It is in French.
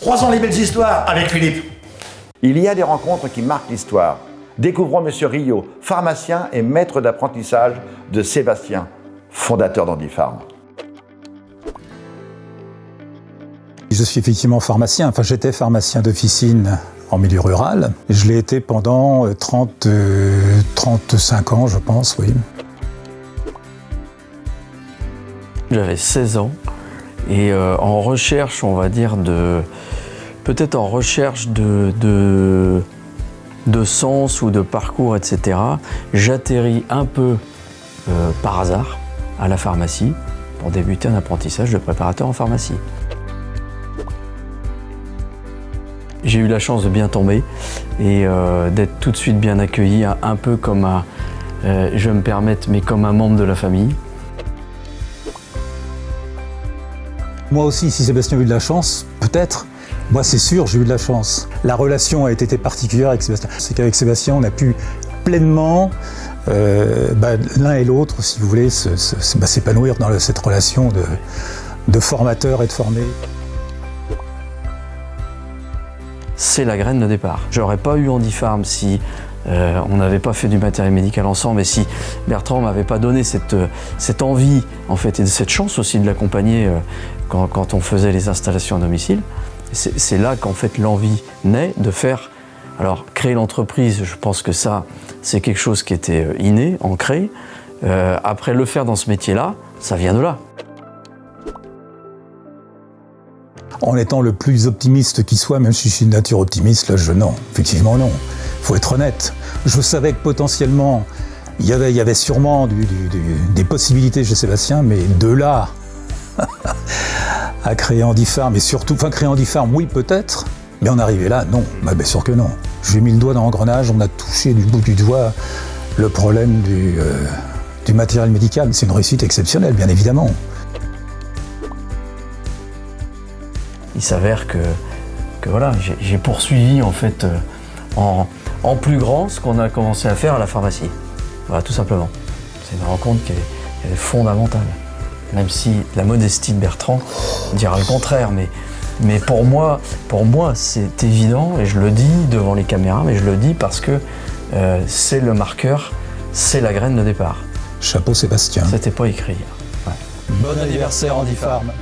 Croisons les belles histoires avec Philippe. Il y a des rencontres qui marquent l'histoire. Découvrons Monsieur Rio, pharmacien et maître d'apprentissage de Sébastien, fondateur d'Andifarm. Je suis effectivement pharmacien, j'étais pharmacien d'officine en milieu rural. Je l'ai été pendant 35 ans, je pense, oui. J'avais 16 ans et en recherche, on va dire, peut-être en recherche de sens ou de parcours, etc., j'atterris un peu par hasard à la pharmacie pour débuter un apprentissage de préparateur en pharmacie. J'ai eu la chance de bien tomber et d'être tout de suite bien accueilli, un peu comme je vais me permettre, mais comme un membre de la famille. Moi aussi, si Sébastien a eu de la chance, peut-être. Moi, c'est sûr, j'ai eu de la chance. La relation a été particulière avec Sébastien. C'est qu'avec Sébastien, on a pu pleinement, l'un et l'autre, si vous voulez, s'épanouir dans cette relation de formateur et de formé. C'est la graine de départ. J'aurais pas eu Andifarm si on n'avait pas fait du matériel médical ensemble et si Bertrand m'avait pas donné cette envie en fait et cette chance aussi de l'accompagner quand on faisait les installations à domicile. C'est là qu'en fait l'envie naît de faire. Alors créer l'entreprise, je pense que ça c'est quelque chose qui était inné, ancré. Après le faire dans ce métier-là, ça vient de là. En étant le plus optimiste qui soit, même si je suis de nature optimiste, là, non, effectivement non. Il faut être honnête. Je savais que potentiellement, il y avait sûrement des possibilités chez Sébastien, mais de là à créer Andifarm, et surtout, créer Andifarm, oui peut-être, mais en arriver là, non, bien sûr que non. J'ai mis le doigt dans l'engrenage, on a touché du bout du doigt le problème du matériel médical. C'est une réussite exceptionnelle, bien évidemment. Il s'avère que voilà, j'ai poursuivi en fait en plus grand ce qu'on a commencé à faire à la pharmacie. Voilà, tout simplement. C'est une rencontre qui est fondamentale. Même si la modestie de Bertrand dira le contraire, mais pour moi c'est évident, et je le dis devant les caméras, mais je le dis parce que c'est le marqueur, c'est la graine de départ. Chapeau Sébastien. C'était pas écrit. Ouais. Bon anniversaire Andifarm.